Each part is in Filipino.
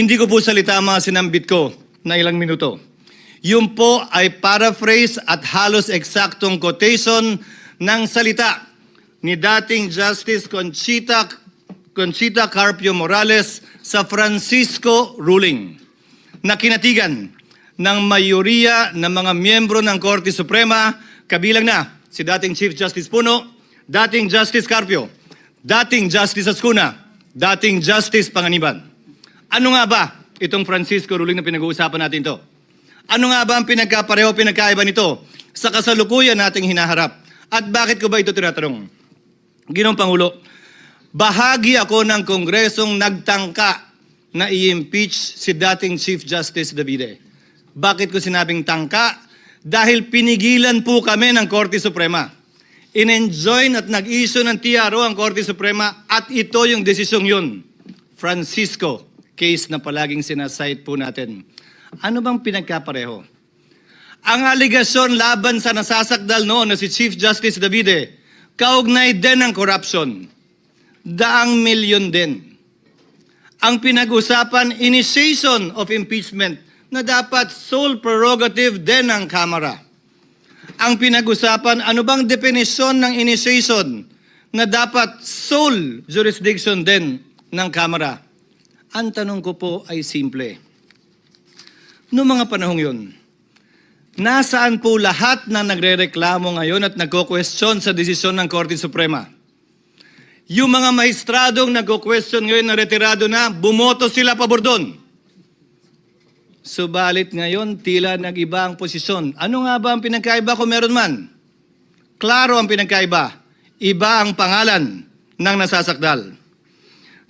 Hindi ko po salita mga sinambit ko na ilang minuto. Yun po ay paraphrase at halos eksaktong quotation ng salita ni dating Justice Conchita Carpio Morales sa Francisco ruling na kinatigan ng mayoriya ng mga miyembro ng Korte Suprema, kabilang na si dating Chief Justice Puno, dating Justice Carpio, dating Justice Ascuna, dating Justice Panganiban. Ano nga ba itong Francisco ruling na pinag-uusapan natin to? Ano nga ba ang pinagkapareho, pinagkaiba nito sa kasalukuyan nating hinaharap? At bakit ko ba ito tinatanong? Ginoong Pangulo, bahagi ako ng Kongresong nagtangka na i-impeach si dating Chief Justice Davide. Bakit ko sinabing tangka? Dahil pinigilan po kami ng Korte Suprema. In-enjoin at nag-issue ng TRO ang Korte Suprema at ito yung desisyong yun. Francisco case na palaging sinasite po natin. Ano bang pinagkapareho? Ang aligasyon laban sa nasasakdal noon na si Chief Justice Davide, kaugnay din ng corruption. Daang milyon din. Ang pinag-usapan, initiation of impeachment na dapat sole prerogative din ng Kamara. Ang pinag-usapan, ano bang definisyon ng initiation na dapat sole jurisdiction din ng Kamara? Ang tanong ko po ay simple. Noong mga panahong yun, nasaan po lahat na nagrereklamo ngayon at nagko-question sa desisyon ng Korte Suprema? Yung mga mahistradong nagko-question ngayon na retirado na, bumoto sila pabor doon. Subalit ngayon, tila nag-iba ang posisyon. Ano nga ba ang pinagkaiba kung meron man? Klaro ang pinagkaiba. Iba ang pangalan ng nasasakdal.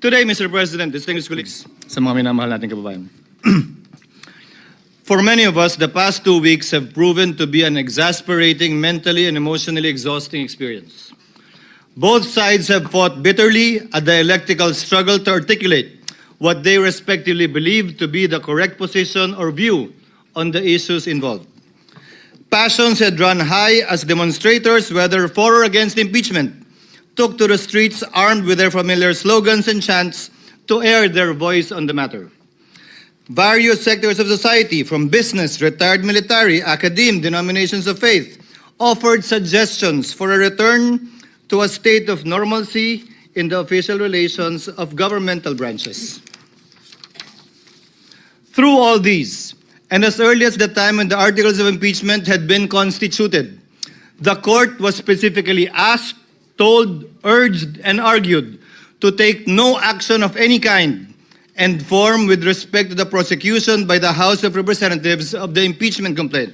Today, Mr. President, distinguished colleagues, sa mga minamahal nating kababayan. For many of us, the past 2 weeks have proven to be an exasperating, mentally and emotionally exhausting experience. Both sides have fought bitterly a dialectical struggle to articulate what they respectively believe to be the correct position or view on the issues involved. Passions had run high as demonstrators, whether for or against impeachment, took to the streets armed with their familiar slogans and chants to air their voice on the matter. Various sectors of society, from business, retired military, academe, denominations of faith, offered suggestions for a return to a state of normalcy in the official relations of governmental branches. Through all these, and as early as the time when the articles of impeachment had been constituted, the court was specifically asked, told, urged, and argued to take no action of any kind and form with respect to the prosecution by the House of Representatives of the impeachment complaint.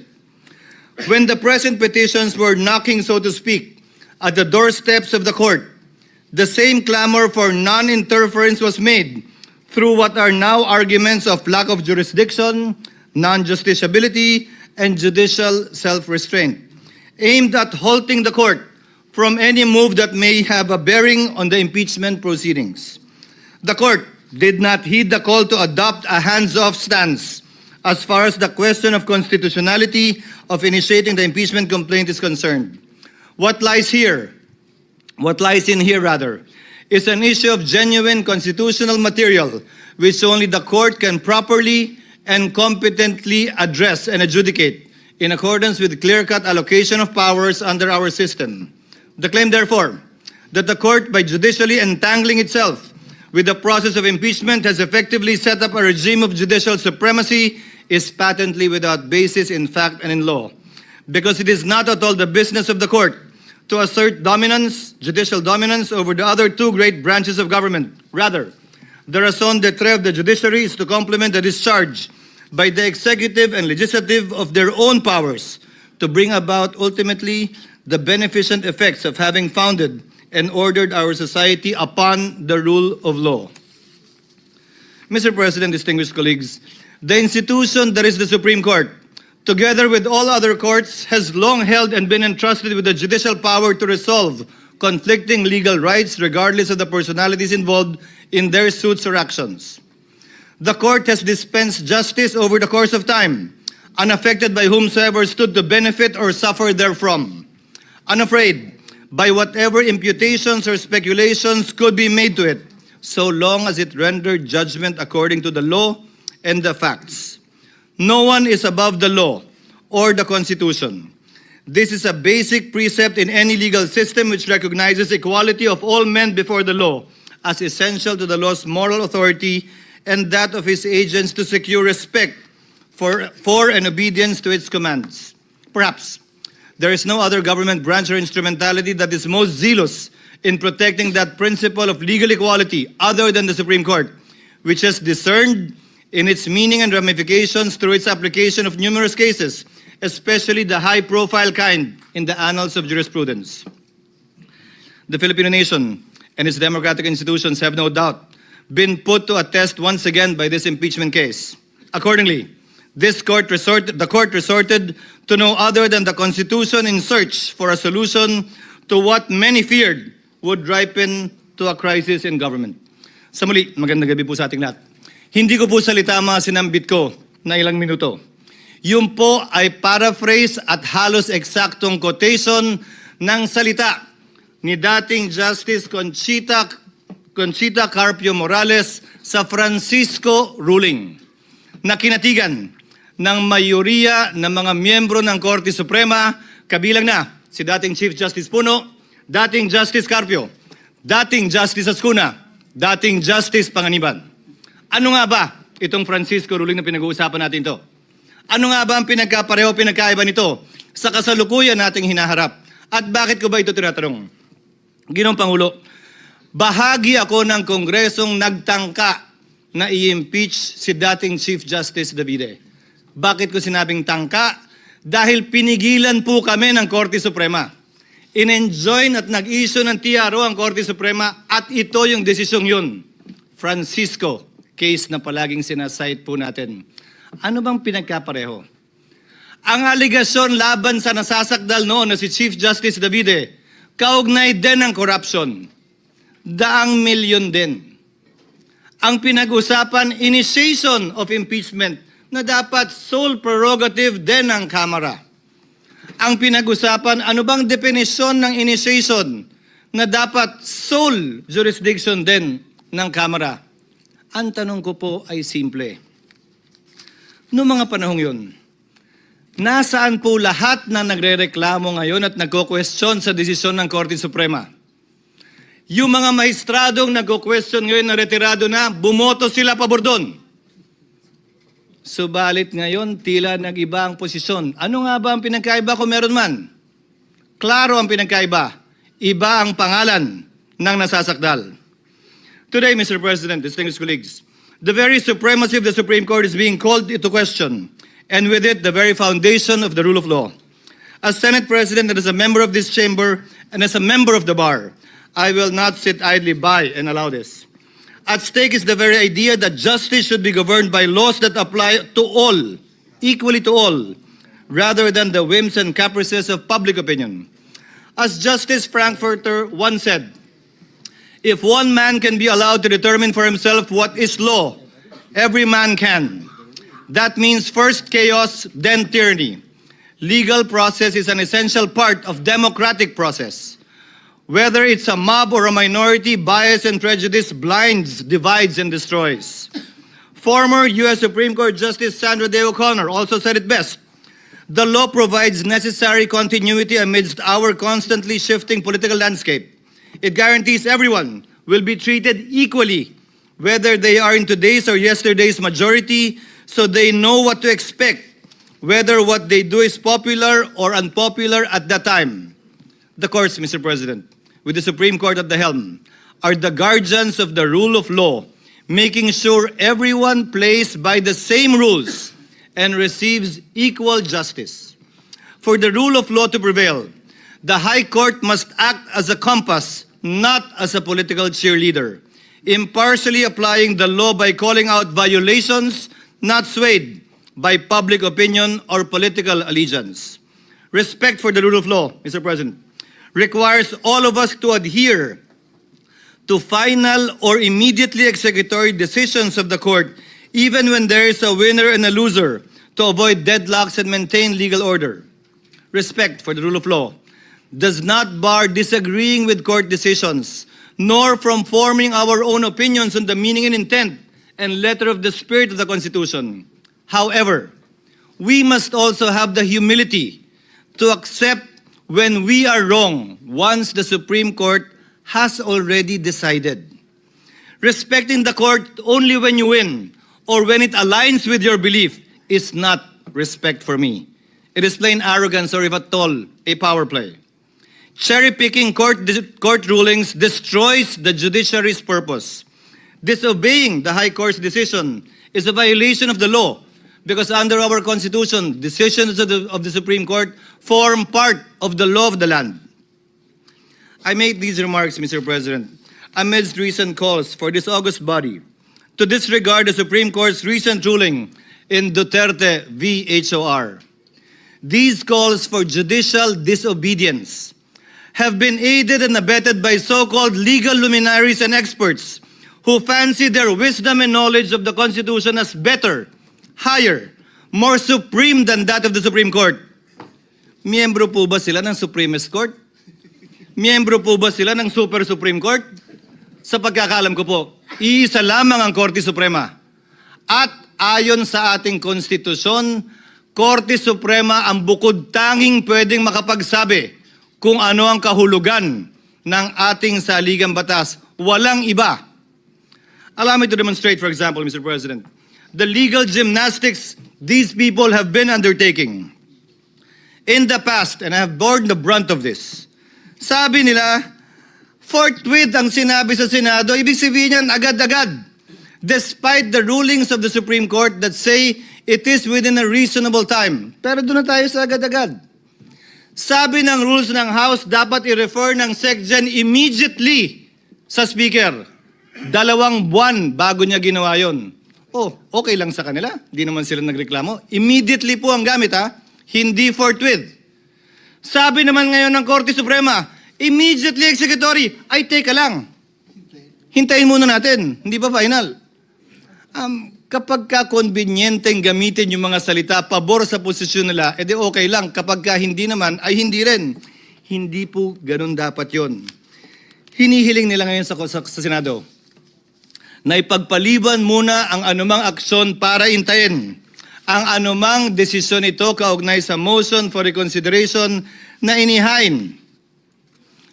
When the present petitions were knocking, so to speak, at the doorsteps of the court, the same clamor for non-interference was made through what are now arguments of lack of jurisdiction, non-justiciability, and judicial self-restraint, aimed at halting the court from any move that may have a bearing on the impeachment proceedings. The court did not heed the call to adopt a hands-off stance as far as the question of constitutionality of initiating the impeachment complaint is concerned. What lies in here, is an issue of genuine constitutional material which only the court can properly and competently address and adjudicate in accordance with clear-cut allocation of powers under our system. The claim, therefore, that the court, by judicially entangling itself with the process of impeachment, has effectively set up a regime of judicial supremacy is patently without basis in fact and in law, because it is not at all the business of the court to assert dominance, judicial dominance, over the other two great branches of government. Rather, the raison d'etre of the judiciary is to complement the discharge by the executive and legislative of their own powers to bring about ultimately the beneficent effects of having founded and ordered our society upon the rule of law. Mr. President, distinguished colleagues, the institution that is the Supreme Court, together with all other courts, has long held and been entrusted with the judicial power to resolve conflicting legal rights regardless of the personalities involved in their suits or actions. The court has dispensed justice over the course of time, unaffected by whomsoever stood to benefit or suffer therefrom. Unafraid by whatever imputations or speculations could be made to it, so long as it rendered judgment according to the law and the facts. No one is above the law or the Constitution. This is a basic precept in any legal system which recognizes equality of all men before the law as essential to the law's moral authority and that of its agents to secure respect for and obedience to its commands. Perhaps there is no other government branch or instrumentality that is most zealous in protecting that principle of legal equality other than the Supreme Court, which has discerned in its meaning and ramifications through its application of numerous cases, especially the high-profile kind in the annals of jurisprudence. The Filipino nation and its democratic institutions have no doubt been put to a test once again by this impeachment case. Accordingly, the court resorted to no other than the Constitution in search for a solution to what many feared would ripen to a crisis in government. Sa muli, magandang gabi po sa ating lahat. Hindi ko po salita mga sinambit ko na ilang minuto. Yun po ay paraphrase at halos eksaktong quotation ng salita ni dating Justice Conchita Carpio Morales sa Francisco ruling na kinatigan ng mayoriya ng mga miyembro ng Korte Suprema, kabilang na si dating Chief Justice Puno, dating Justice Carpio, dating Justice Ascuna, dating Justice Panganiban. Ano nga ba itong Francisco ruling na pinag-uusapan natin to? Ano nga ba ang pinagkapareho, pinagkaiba nito sa kasalukuyan nating hinaharap? At bakit ko ba ito tinatanong? Ginoong Pangulo, bahagi ako ng Kongresong nagtangka na i-impeach si dating Chief Justice Davide. Bakit ko sinabing tangka? Dahil pinigilan po kami ng Korte Suprema. In-enjoin at nag-issue ng TRO ang Korte Suprema at ito yung desisyong yun. Francisco, case na palaging sinasite po natin. Ano bang pinagkapareho? Ang aligasyon laban sa nasasakdal noon na si Chief Justice Davide, kaugnay din ng corruption. Daang milyon din. Ang pinag-usapan, initiation of impeachment na dapat sole prerogative din ng Kamara. Ang pinag-usapan, ano bang definisyon ng initiation na dapat sole jurisdiction din ng Kamara? Ang tanong ko po ay simple. Noong mga panahong yun, nasaan po lahat na nagrereklamo ngayon at nagko-question sa desisyon ng Korte Suprema? Yung mga mahistradong nagko-question ngayon na retirado na, bumoto sila pabor doon. Subalit ngayon, tila nag-iba ang posisyon. Ano nga ba ang pinagkaiba kung meron man? Klaro ang pinagkaiba. Iba ang pangalan ng nasasakdal. Today, Mr. President, distinguished colleagues, the very supremacy of the Supreme Court is being called into question, and with it, the very foundation of the rule of law. As Senate President and as a member of this chamber and as a member of the bar, I will not sit idly by and allow this. At stake is the very idea that justice should be governed by laws that apply to all, equally to all, rather than the whims and caprices of public opinion. As Justice Frankfurter once said, if one man can be allowed to determine for himself what is law, every man can. That means first chaos, then tyranny. Legal process is an essential part of democratic process. Whether it's a mob or a minority, bias and prejudice blinds, divides, and destroys. Former U.S. Supreme Court Justice Sandra Day O'Connor also said it best. The law provides necessary continuity amidst our constantly shifting political landscape. It guarantees everyone will be treated equally, whether they are in today's or yesterday's majority, so they know what to expect, whether what they do is popular or unpopular at that time. The courts, Mr. President, with the Supreme Court at the helm, are the guardians of the rule of law, making sure everyone plays by the same rules and receives equal justice. For the rule of law to prevail, the High Court must act as a compass, not as a political cheerleader, impartially applying the law by calling out violations, not swayed by public opinion or political allegiance. Respect for the rule of law, Mr. President, requires all of us to adhere to final or immediately executory decisions of the court, even when there is a winner and a loser, to avoid deadlocks and maintain legal order. Respect for the rule of law does not bar disagreeing with court decisions, nor from forming our own opinions on the meaning and intent and letter of the spirit of the Constitution. However, we must also have the humility to accept when we are wrong once the Supreme Court has already decided. Respecting the court only when you win or when it aligns with your belief is not respect for me. It is plain arrogance, or if at all, a power play. Cherry-picking court rulings destroys the judiciary's purpose. Disobeying the High Court's decision is a violation of the law because under our Constitution, decisions of the Supreme Court form part of the law of the land. I made these remarks, Mr. President, amidst recent calls for this august body to disregard the Supreme Court's recent ruling in Duterte v. HOR. These calls for judicial disobedience have been aided and abetted by so-called legal luminaries and experts who fancy their wisdom and knowledge of the Constitution as better, higher, more supreme than that of the Supreme Court. Miyembro po ba sila ng Supremist Court? Miyembro po ba sila ng Super Supreme Court? Sa pagkakaalam ko po, iisa lamang ang Korte Suprema. At ayon sa ating konstitusyon, Korte Suprema ang bukod tanging pwedeng makapagsabi kung ano ang kahulugan ng ating saligang batas. Walang iba. Allow me to demonstrate, for example, Mr. President, the legal gymnastics these people have been undertaking. In the past, and I have borne the brunt of this, sabi nila, forthwith ang sinabi sa Senado, ibig sabihin yan agad-agad. Despite the rulings of the Supreme Court that say it is within a reasonable time. Pero doon na tayo sa agad-agad. Sabi ng rules ng House, dapat i-refer ng SecGen immediately sa Speaker. 2 buwan bago niya ginawa yon. Oh, okay lang sa kanila. Hindi naman sila nagreklamo. Immediately po ang gamit, ha? Hindi forthwith. Sabi naman ngayon ng Korte Suprema, immediately executory. Ay, teka lang. Hintayin muna natin. Hindi ba final? Kapag ka-convenienteng gamitin yung mga salita pabor sa posisyon nila, edi okay lang. Kapag ka hindi naman, ay hindi rin. Hindi po ganun dapat yon. Hinihiling nila ngayon sa Senado na ipagpaliban muna ang anumang aksyon para intayin ang anumang desisyon ito kaugnay sa motion for reconsideration na inihain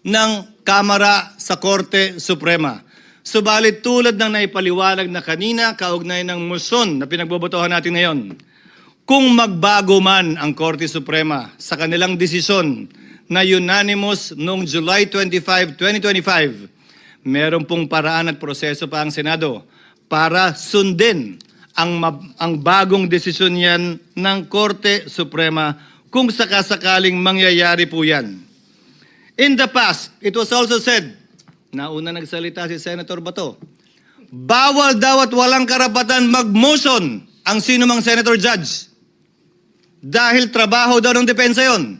ng Kamara sa Korte Suprema. Subalit tulad ng naipaliwanag na kanina, kaugnay ng motion na pinagbobotohan natin ngayon, kung magbago man ang Korte Suprema sa kanilang desisyon na unanimous noong July 25, 2025, meron pong paraan at proseso pa ang Senado para sundin ang bagong desisyon yan ng Korte Suprema kung sakasakaling mangyayari po yan. In the past, it was also said, nauna nagsalita si Senator Bato, bawal daw at walang karapatan mag-motion ang sinumang Senator Judge. Dahil trabaho daw ng depensa yon.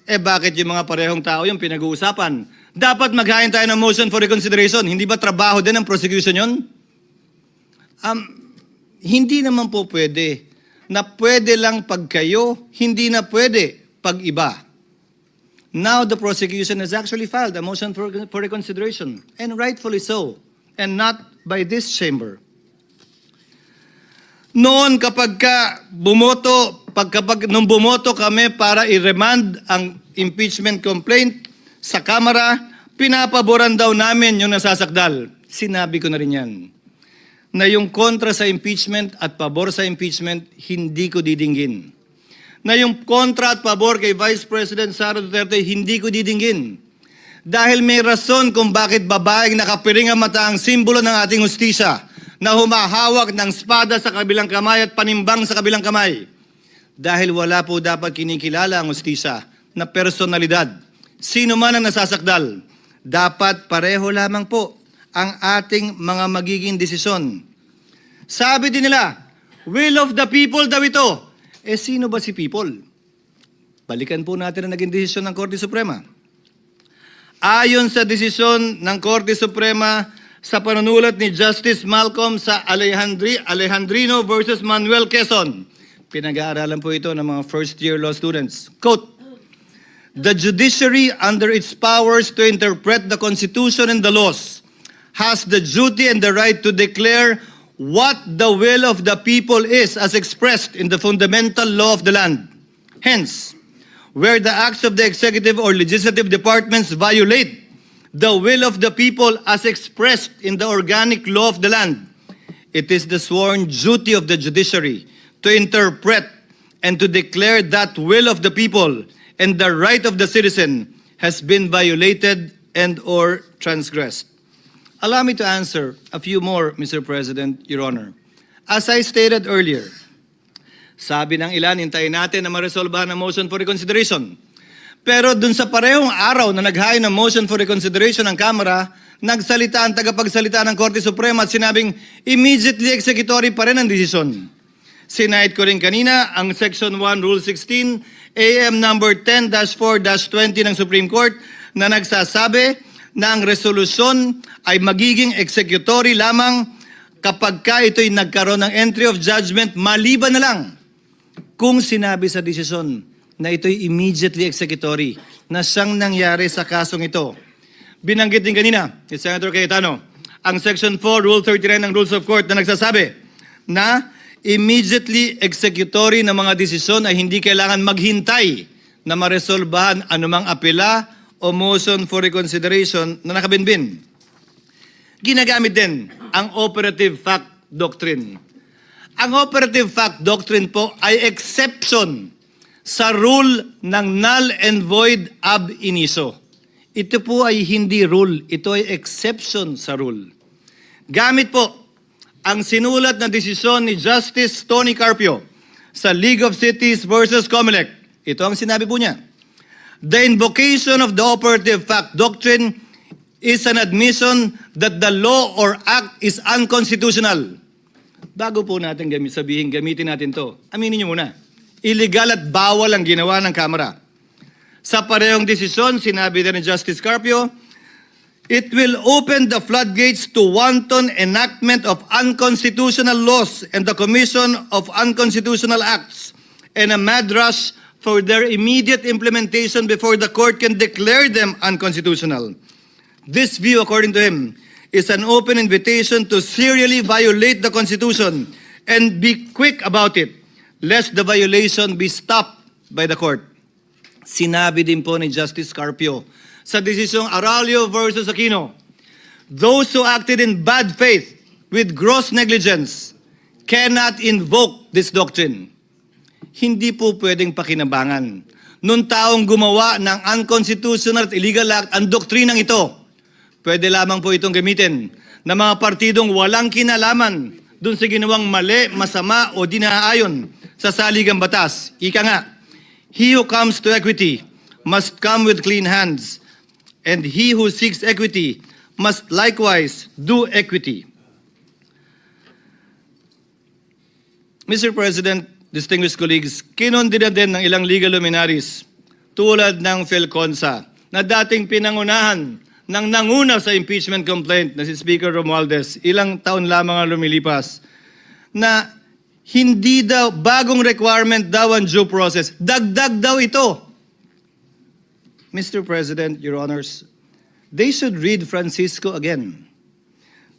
Eh bakit yung mga parehong tao yung pinag-uusapan? Dapat maghain tayo ng motion for reconsideration. Hindi ba trabaho din ng prosecution yon? Hindi naman po pwede na pwede lang pag kayo, hindi na pwede pag iba. Now the prosecution has actually filed a motion for reconsideration, and rightfully so, and not by this chamber. Noon kapag nung bumoto kami para i-remand ang impeachment complaint sa Kamara, pinapaboran daw namin yung nasasakdal. Sinabi ko na rin yan, na yung kontra sa impeachment at pabor sa impeachment, hindi ko didinggin. Na yung kontra at pabor kay Vice President Sara Duterte, hindi ko didinggin. Dahil may rason kung bakit babaeng nakapiring ang mata ang simbolo ng ating hustisya na humahawak ng espada sa kabilang kamay at panimbang sa kabilang kamay. Dahil wala po dapat kinikilala ang hustisya na personalidad. Sino man ang nasasakdal, dapat pareho lamang po ang ating mga magiging desisyon. Sabi din nila, will of the people daw ito. Eh sino ba si people? Balikan po natin ang naging desisyon ng Korte Suprema. Ayon sa desisyon ng Korte Suprema sa panunulat ni Justice Malcolm sa Alejandrino versus Manuel Quezon, pinag-aaralan po ito ng mga first-year law students. Quote, the judiciary under its powers to interpret the Constitution and the laws has the duty and the right to declare what the will of the people is as expressed in the fundamental law of the land. Hence, where the acts of the executive or legislative departments violate the will of the people as expressed in the organic law of the land, it is the sworn duty of the judiciary to interpret and to declare that will of the people and the right of the citizen has been violated and or transgressed. Allow me to answer a few more, Mr. President, Your Honor. As I stated earlier, sabi ng ilan, hintayin natin na maresolbahan ang motion for reconsideration. Pero dun sa parehong araw na naghain ng motion for reconsideration ng Kamara, nagsalita ang tagapagsalita ng Korte Suprema at sinabing immediately executory pa rin ang desisyon. Sinahid ko rin kanina ang Section 1, Rule 16, AM number 10-4-20 ng Supreme Court na nagsasabi na ang resolusyon ay magiging executory lamang kapag ka ito'y nagkaroon ng entry of judgment maliban na lang kung sinabi sa desisyon na ito'y immediately executory na siyang nangyari sa kasong ito. Binanggit din kanina ni Senator Cayetano ang Section 4, Rule 39 ng Rules of Court na nagsasabi na immediately executory na mga desisyon ay hindi kailangan maghintay na maresolbahan anumang apela o motion for reconsideration na nakabinbin. Ginagamit din ang operative fact doctrine. Ang operative fact doctrine po ay exception sa rule ng null and void ab initio. Ito po ay hindi rule, ito ay exception sa rule. Gamit po ang sinulat na desisyon ni Justice Tony Carpio sa League of Cities versus Comelec. Ito ang sinabi po niya. The invocation of the operative fact doctrine is an admission that the law or act is unconstitutional. Bago po natin sabihin, gamitin natin to. Aminin niyo muna. Illegal at bawal ang ginawa ng Kamara. Sa parehong desisyon, sinabi din ni Justice Carpio, it will open the floodgates to wanton enactment of unconstitutional laws and the commission of unconstitutional acts and a mad rush for their immediate implementation before the court can declare them unconstitutional. This view, according to him, is an open invitation to serially violate the Constitution and be quick about it, lest the violation be stopped by the court. Sinabi din po ni Justice Carpio sa desisyong Aralio versus Aquino, those who acted in bad faith with gross negligence cannot invoke this doctrine. Hindi po pwedeng pakinabangan nung taong gumawa ng unconstitutional at illegal act ang doktrinang ito. Pwede lamang po itong gamitin ng mga partidong walang kinalaman dun sa ginawang mali, masama o di naaayon sa saligang batas. Ika nga, he who comes to equity must come with clean hands, and he who seeks equity must likewise do equity. Mr. President, distinguished colleagues, kinondina din ng ilang legal luminaries tulad ng Felconsa na dating pinangunahan ng nanguna sa impeachment complaint na si Speaker Romualdez, ilang taon lamang ang lumilipas, na hindi daw, bagong requirement daw ang due process. Dagdag daw ito. Mr. President, Your Honors, they should read Francisco again.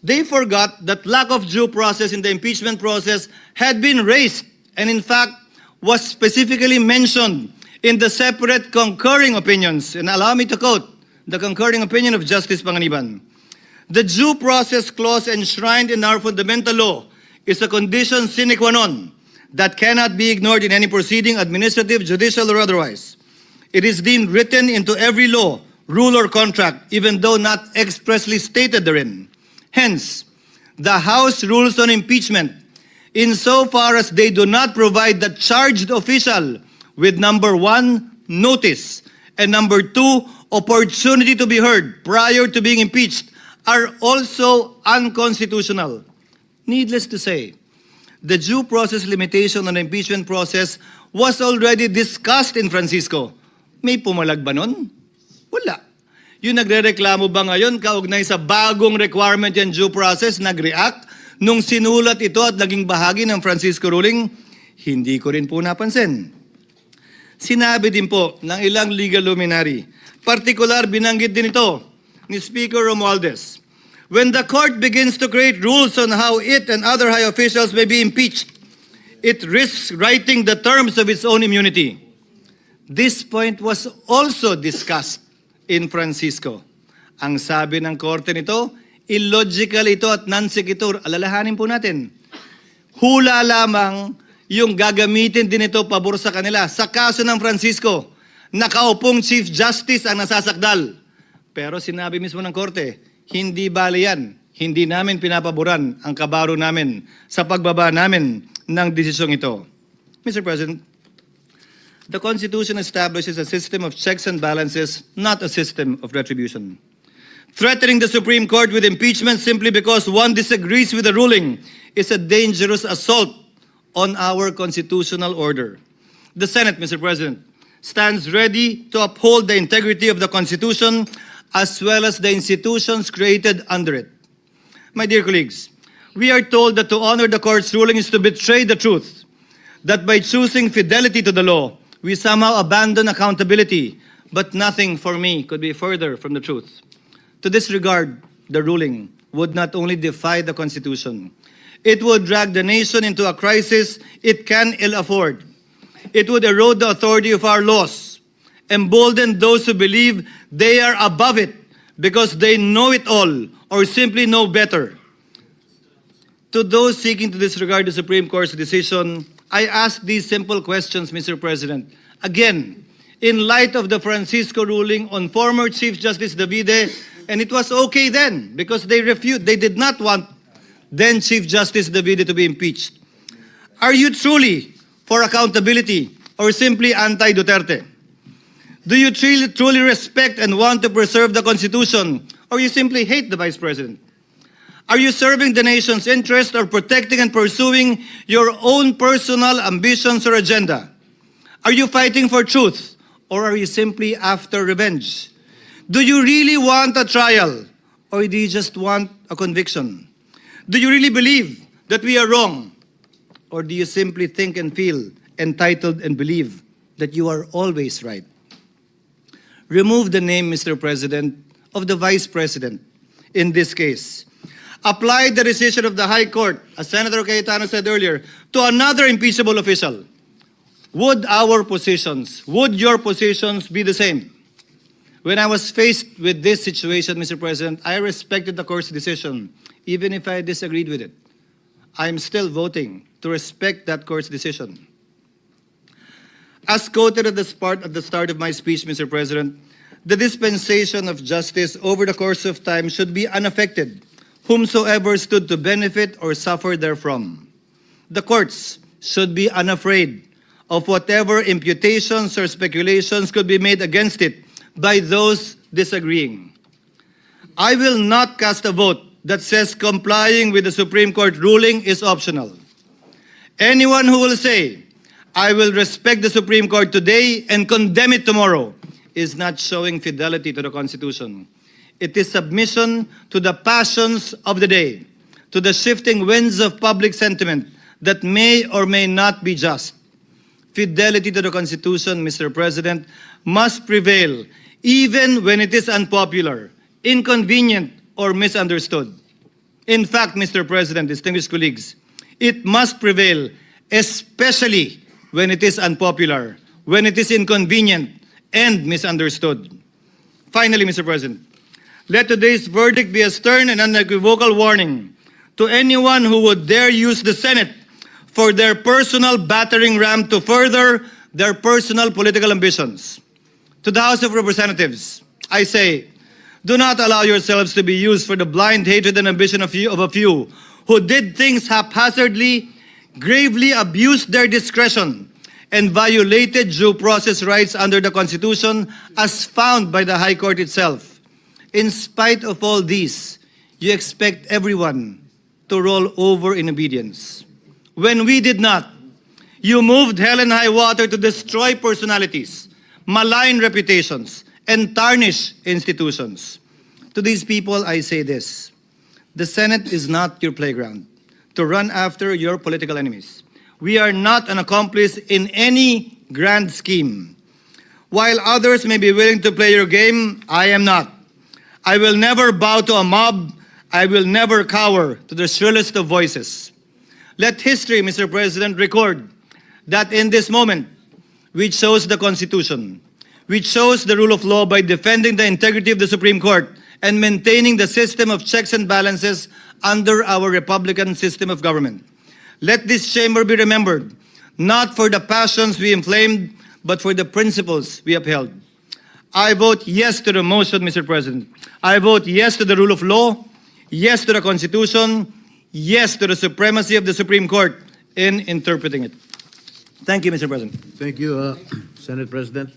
They forgot that lack of due process in the impeachment process had been raised and in fact was specifically mentioned in the separate concurring opinions. And allow me to quote the concurring opinion of Justice Panganiban. The due process clause enshrined in our fundamental law is a condition sine qua non that cannot be ignored in any proceeding, administrative, judicial, or otherwise. It is deemed written into every law, rule, or contract, even though not expressly stated therein. Hence, the House rules on impeachment, insofar as they do not provide the charged official with number 1, notice, and number 2, opportunity to be heard prior to being impeached, are also unconstitutional. Needless to say, the due process limitation on the impeachment process was already discussed in Francisco. May pumalag ba nun? Wala. Yung nagre-reklamo ba ngayon kaugnay sa bagong requirement yung due process, nag-react nung sinulat ito at naging bahagi ng Francisco ruling? Hindi ko rin po napansin. Sinabi din po ng ilang legal luminary, partikular binanggit din ito ni Speaker Romualdez, When the court begins to create rules on how it and other high officials may be impeached, it risks writing the terms of its own immunity. This point was also discussed in Francisco. Ang sabi ng korte nito, illogical ito at non-sequitur. Alalahanin po natin. Hula lamang yung gagamitin din ito pabor sa kanila. Sa kaso ng Francisco, nakaupong Chief Justice ang nasasakdal. Pero sinabi mismo ng korte, hindi bale yan. Hindi namin pinapaboran ang kabaro namin sa pagbaba namin ng desisyong ito. Mr. President, the Constitution establishes a system of checks and balances, not a system of retribution. Threatening the Supreme Court with impeachment simply because one disagrees with the ruling is a dangerous assault on our constitutional order. The Senate, Mr. President, stands ready to uphold the integrity of the Constitution as well as the institutions created under it. My dear colleagues, we are told that to honor the court's ruling is to betray the truth, that by choosing fidelity to the law, we somehow abandon accountability, but nothing for me could be further from the truth. To this regard, the ruling would not only defy the Constitution, it would drag the nation into a crisis it can ill afford. It would erode the authority of our laws, embolden those who believe they are above it because they know it all or simply know better. To those seeking to disregard the Supreme Court's decision, I ask these simple questions, Mr. President. Again, in light of the Francisco ruling on former Chief Justice Davide, and it was okay then because they did not want then Chief Justice Davide to be impeached. Are you truly for accountability or simply anti-Duterte? Do you truly respect and want to preserve the Constitution or you simply hate the Vice President? Are you serving the nation's interest or protecting and pursuing your own personal ambitions or agenda? Are you fighting for truth or are you simply after revenge? Do you really want a trial or do you just want a conviction? Do you really believe that we are wrong or do you simply think and feel entitled and believe that you are always right? Remove the name, Mr. President, of the Vice President in this case. Apply the decision of the High Court, as Senator Cayetano said earlier, to another impeachable official. Would our positions, would your positions be the same? When I was faced with this situation, Mr. President, I respected the court's decision, even if I disagreed with it. I am still voting to respect that court's decision. As quoted at the start of my speech, Mr. President, the dispensation of justice over the course of time should be unaffected, whomsoever stood to benefit or suffer therefrom. The courts should be unafraid of whatever imputations or speculations could be made against it by those disagreeing. I will not cast a vote that says complying with the Supreme Court ruling is optional. Anyone who will say, I will respect the Supreme Court today and condemn it tomorrow, is not showing fidelity to the Constitution. It is submission to the passions of the day, to the shifting winds of public sentiment that may or may not be just. Fidelity to the Constitution, Mr. President, must prevail even when it is unpopular, inconvenient, or misunderstood. In fact, Mr. President, distinguished colleagues, it must prevail especially when it is unpopular, when it is inconvenient, and misunderstood. Finally, Mr. President, let today's verdict be a stern and unequivocal warning to anyone who would dare use the Senate for their personal battering ram to further their personal political ambitions. To the House of Representatives, I say, do not allow yourselves to be used for the blind hatred and ambition of a few who did things haphazardly, gravely abused their discretion, and violated due process rights under the Constitution as found by the High Court itself. In spite of all these, you expect everyone to roll over in obedience. When we did not, you moved hell and high water to destroy personalities, malign reputations, and tarnish institutions. To these people, I say this: the Senate is not your playground to run after your political enemies. We are not an accomplice in any grand scheme. While others may be willing to play your game, I am not. I will never bow to a mob. I will never cower to the shrillest of voices. Let history, Mr. President, record that in this moment, we chose the Constitution. We chose the rule of law by defending the integrity of the Supreme Court and maintaining the system of checks and balances under our Republican system of government. Let this chamber be remembered, not for the passions we inflamed, but for the principles we upheld. I vote yes to the motion, Mr. President. I vote yes to the rule of law, yes to the Constitution, yes to the supremacy of the Supreme Court in interpreting it. Thank you, Mr. President. Thank you, Senate President.